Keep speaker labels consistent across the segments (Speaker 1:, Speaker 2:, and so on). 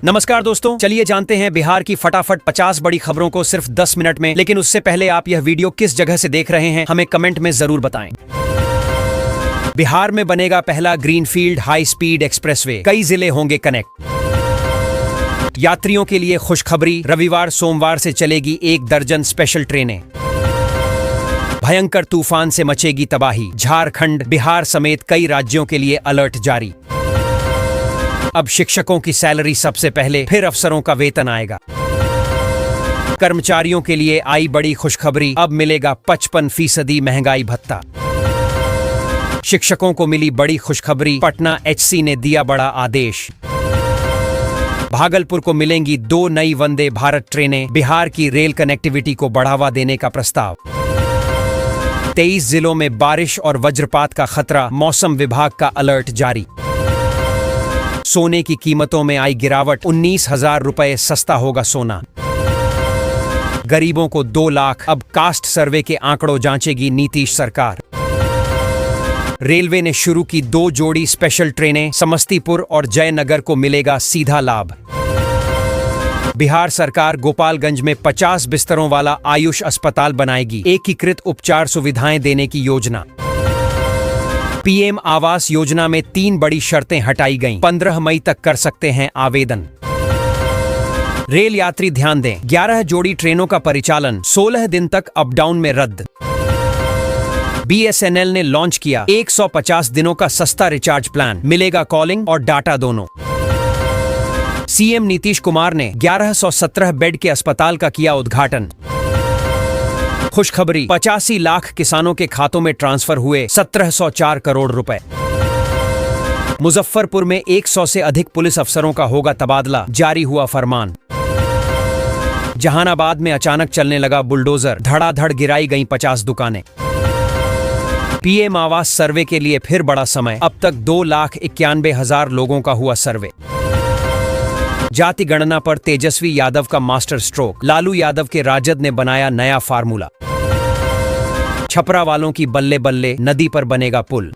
Speaker 1: नमस्कार दोस्तों, चलिए जानते हैं बिहार की फटाफट 50 बड़ी खबरों को सिर्फ 10 मिनट में। लेकिन उससे पहले आप यह वीडियो किस जगह से देख रहे हैं हमें कमेंट में जरूर बताएं। बिहार में बनेगा पहला ग्रीनफील्ड हाई स्पीड एक्सप्रेसवे, कई जिले होंगे कनेक्ट। यात्रियों के लिए खुशखबरी, रविवार सोमवार से चलेगी 1 दर्जन स्पेशल ट्रेनें। भयंकर तूफान से मचेगी तबाही, झारखंड बिहार समेत कई राज्यों के लिए अलर्ट जारी। अब शिक्षकों की सैलरी सबसे पहले, फिर अफसरों का वेतन आएगा। कर्मचारियों के लिए आई बड़ी खुशखबरी, अब मिलेगा 55% महंगाई भत्ता। शिक्षकों को मिली बड़ी खुशखबरी, पटना एचसी ने दिया बड़ा आदेश। भागलपुर को मिलेंगी 2 नई वंदे भारत ट्रेनें, बिहार की रेल कनेक्टिविटी को बढ़ावा देने का प्रस्ताव। 23 जिलों में बारिश और वज्रपात का खतरा, मौसम विभाग का अलर्ट जारी। सोने की कीमतों में आई गिरावट, 19,000 रुपए सस्ता होगा सोना। गरीबों को 2 लाख, अब कास्ट सर्वे के आंकड़ों जांचेगी नीतीश सरकार। रेलवे ने शुरू की 2 जोड़ी स्पेशल ट्रेनें, समस्तीपुर और जयनगर को मिलेगा सीधा लाभ। बिहार सरकार गोपालगंज में 50 बिस्तरों वाला आयुष अस्पताल बनाएगी, एकीकृत उपचार सुविधाएं देने की योजना। पीएम आवास योजना में 3 बड़ी शर्तें हटाई गईं, 15 मई तक कर सकते हैं आवेदन। रेल यात्री ध्यान दें, 11 जोड़ी ट्रेनों का परिचालन 16 दिन तक अप डाउन में रद्द। बीएसएनएल ने लॉन्च किया 150 दिनों का सस्ता रिचार्ज प्लान, मिलेगा कॉलिंग और डाटा दोनों। सीएम नीतीश कुमार ने 1117 बेड के अस्पताल का किया उद्घाटन। खुशखबरी, 85 लाख किसानों के खातों में ट्रांसफर हुए 1704 करोड़ रुपए। मुजफ्फरपुर में 100 से अधिक पुलिस अफसरों का होगा तबादला, जारी हुआ फरमान। जहानाबाद में अचानक चलने लगा बुलडोजर, धड़ाधड़ गिराई गईं 50 दुकानें। पीएम आवास सर्वे के लिए फिर बड़ा समय, अब तक 2,91,000 लोगों का हुआ सर्वे। जाति गणना पर तेजस्वी यादव का मास्टर स्ट्रोक, लालू यादव के राजद ने बनाया नया फार्मूला। छपरा वालों की बल्ले बल्ले, नदी पर बनेगा पुल।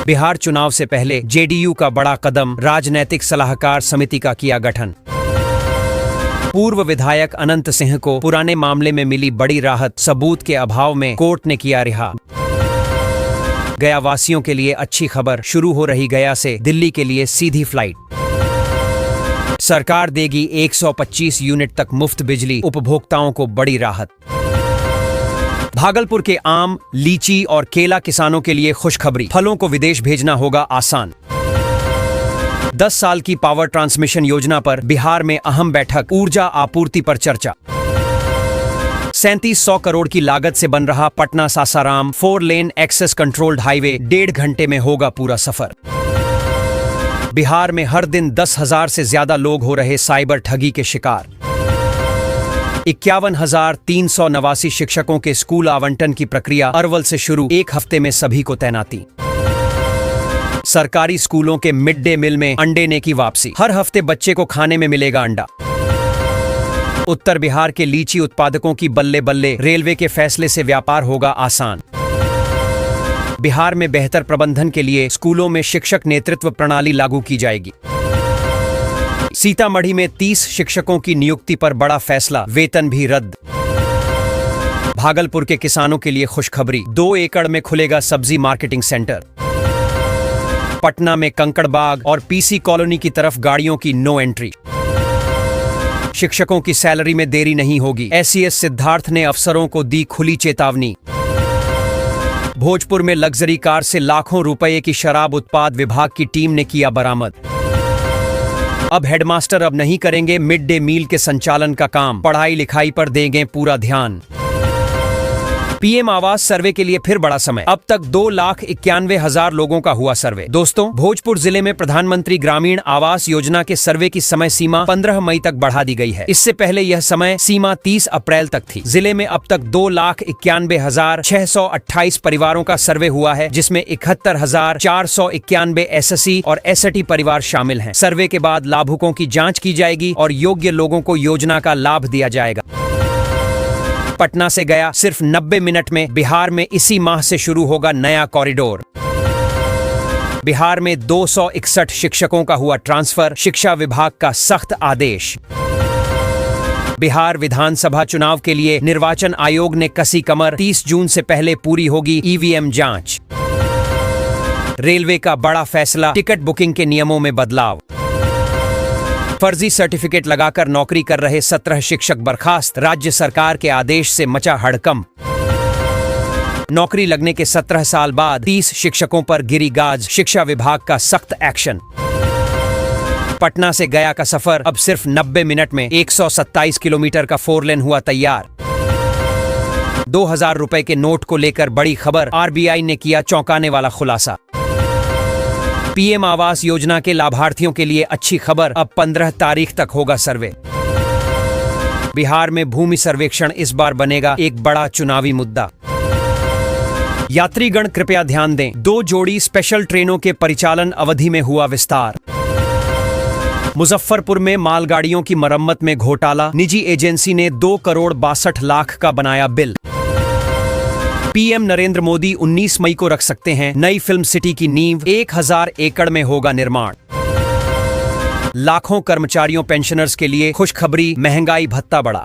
Speaker 1: बिहार चुनाव से पहले जेडीयू का बड़ा कदम, राजनैतिक सलाहकार समिति का किया गठन। पूर्व विधायक अनंत सिंह को पुराने मामले में मिली बड़ी राहत, सबूत के अभाव में कोर्ट ने किया रिहा। गया वासियों के लिए अच्छी खबर, शुरू हो रही गया से दिल्ली के लिए सीधी फ्लाइट। सरकार देगी 125 यूनिट तक मुफ्त बिजली, उपभोक्ताओं को बड़ी राहत। भागलपुर के आम, लीची और केला किसानों के लिए खुशखबरी, फलों को विदेश भेजना होगा आसान। 10 साल की पावर ट्रांसमिशन योजना पर बिहार में अहम बैठक, ऊर्जा आपूर्ति पर चर्चा। 3700 करोड़ की लागत से बन रहा Patna Sasaram 4 lane access controlled highway, 1.5 घंटे में होगा पूरा सफर। बिहार में हर दिन 10,000 से ज्यादा लोग हो रहे साइबर ठगी के शिकार। 51,389 शिक्षकों के स्कूल आवंटन की प्रक्रिया अरवल से शुरू, 1 हफ्ते में सभी को तैनाती। सरकारी स्कूलों के मिड डे मील में अंडे ने की वापसी, हर हफ्ते बच्चे को खाने में मिलेगा अंडा। उत्तर बिहार के लीची उत्पादकों की बल्ले बल्ले, रेलवे के फैसले से व्यापार होगा आसान। बिहार में बेहतर प्रबंधन के लिए स्कूलों में शिक्षक नेतृत्व प्रणाली लागू की जाएगी। सीतामढ़ी में 30 शिक्षकों की नियुक्ति पर बड़ा फैसला, वेतन भी रद्द। भागलपुर के किसानों के लिए खुशखबरी, 2 एकड़ में खुलेगा सब्जी मार्केटिंग सेंटर। पटना में कंकड़बाग और पीसी कॉलोनी की तरफ गाड़ियों की नो एंट्री। शिक्षकों की सैलरी में देरी नहीं होगी, एसीएस सिद्धार्थ ने अफसरों को दी खुली चेतावनी। भोजपुर में लग्जरी कार से लाखों रुपए की शराब उत्पाद विभाग की टीम ने किया बरामद। अब हेडमास्टर अब नहीं करेंगे मिड डे मील के संचालन का काम, पढ़ाई लिखाई पर देंगे पूरा ध्यान। पीएम आवास सर्वे के लिए फिर बड़ा समय, अब तक 2,91,000 लोगों का हुआ सर्वे। दोस्तों, भोजपुर जिले में प्रधानमंत्री ग्रामीण आवास योजना के सर्वे की समय सीमा 15 मई तक बढ़ा दी गई है। इससे पहले यह समय सीमा 30 अप्रैल तक थी। जिले में अब तक 2,91,628 परिवारों का सर्वे हुआ है, जिसमें 71,491 एससी और एसटी परिवार शामिल हैं। सर्वे के बाद लाभुकों की जांच की जाएगी और योग्य लोगों को योजना का लाभ दिया जाएगा। पटना से गया सिर्फ 90 मिनट में, बिहार में इसी माह से शुरू होगा नया कॉरिडोर। बिहार में 261 शिक्षकों का हुआ ट्रांसफर, शिक्षा विभाग का सख्त आदेश। बिहार विधानसभा चुनाव के लिए निर्वाचन आयोग ने कसी कमर, 30 जून से पहले पूरी होगी ईवीएम जांच। रेलवे का बड़ा फैसला, टिकट बुकिंग के नियमों में बदलाव। फर्जी सर्टिफिकेट लगाकर नौकरी कर रहे 17 शिक्षक बर्खास्त, राज्य सरकार के आदेश से मचा हड़कंप। नौकरी लगने के 17 साल बाद 30 शिक्षकों पर गिरी गाज, शिक्षा विभाग का सख्त एक्शन। पटना से गया का सफर अब सिर्फ 90 मिनट में 127 किलोमीटर का 4 लेन हुआ तैयार। 2000 रुपए के नोट को लेकर बड़ी खबर, आरबीआई ने किया चौंकाने वाला खुलासा। पीएम आवास योजना के लाभार्थियों के लिए अच्छी खबर, अब 15 तारीख तक होगा सर्वे। बिहार में भूमि सर्वेक्षण इस बार बनेगा एक बड़ा चुनावी मुद्दा। यात्रीगण कृपया ध्यान दें, 2 जोड़ी स्पेशल ट्रेनों के परिचालन अवधि में हुआ विस्तार। मुजफ्फरपुर में मालगाड़ियों की मरम्मत में घोटाला, निजी एजेंसी ने 2 करोड़ 62 लाख का बनाया बिल। पीएम नरेंद्र मोदी 19 मई को रख सकते हैं नई फिल्म सिटी की नींव, 1000 एकड़ में होगा निर्माण। लाखों कर्मचारियों पेंशनर्स के लिए खुशखबरी, महंगाई भत्ता बढ़ा।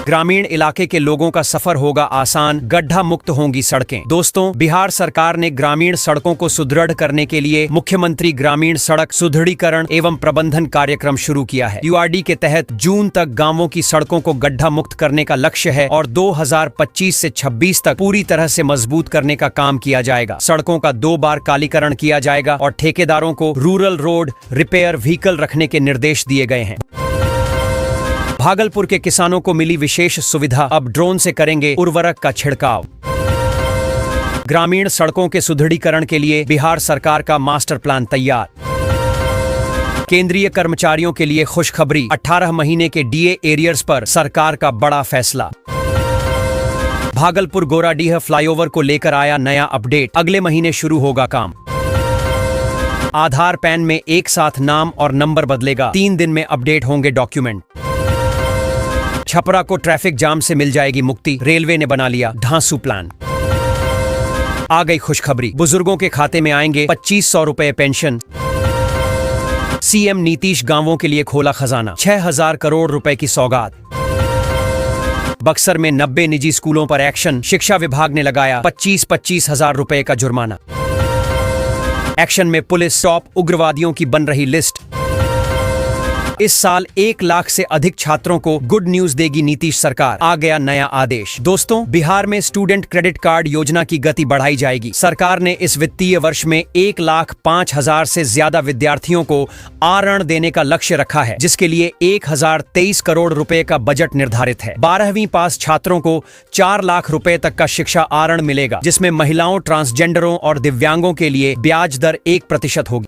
Speaker 1: ग्रामीण इलाके के लोगों का सफर होगा आसान, गड्ढा मुक्त होंगी सड़कें। दोस्तों, बिहार सरकार ने ग्रामीण सड़कों को सुदृढ़ करने के लिए मुख्यमंत्री ग्रामीण सड़क सुदृढ़ीकरण एवं प्रबंधन कार्यक्रम शुरू किया है। यूआरडी के तहत जून तक गांवों की सड़कों को गड्ढा मुक्त करने का लक्ष्य है और 2025 से 26 तक पूरी तरह से मजबूत करने का काम किया जाएगा। सड़कों का 2 बार कालीकरण किया जाएगा और ठेकेदारों को रूरल रोड रिपेयर व्हीकल रखने के निर्देश दिए गए हैं। भागलपुर के किसानों को मिली विशेष सुविधा, अब ड्रोन से करेंगे उर्वरक का छिड़काव। ग्रामीण सड़कों के सुदृढ़ीकरण के लिए बिहार सरकार का मास्टर प्लान तैयार। केंद्रीय कर्मचारियों के लिए खुशखबरी, 18 महीने के डीए एरियर्स पर सरकार का बड़ा फैसला। भागलपुर गोराडीह फ्लाईओवर को लेकर आया नया अपडेट, अगले महीने शुरू होगा काम। आधार पैन में एक साथ नाम और नंबर बदलेगा, 3 दिन में अपडेट होंगे डॉक्यूमेंट। छपरा को ट्रैफिक जाम से मिल जाएगी मुक्ति, रेलवे ने बना लिया ढांसू प्लान। आ गई खुशखबरी, बुजुर्गों के खाते में आएंगे 2500 रुपए पेंशन। सीएम नीतीश गांवों के लिए खोला खजाना, 6000 करोड़ रुपए की सौगात। बक्सर में 90 निजी स्कूलों पर एक्शन, शिक्षा विभाग ने लगाया 25-25 हजार रुपए का जुर्माना। एक्शन में पुलिस, टॉप उग्रवादियों की बन रही लिस्ट। इस साल 1 लाख से अधिक छात्रों को गुड न्यूज देगी नीतीश सरकार, आ गया नया आदेश। दोस्तों, बिहार में स्टूडेंट क्रेडिट कार्ड योजना की गति बढ़ाई जाएगी। सरकार ने इस वित्तीय वर्ष में 1,05,000 से ज्यादा विद्यार्थियों को आरण देने का लक्ष्य रखा है, जिसके लिए 1023 करोड़ रुपए का बजट निर्धारित है। 12वीं पास छात्रों को 4 लाख रुपए तक का शिक्षा आरण मिलेगा, जिसमें महिलाओं, ट्रांसजेंडरों और दिव्यांगों के लिए ब्याज दर 1% होगी।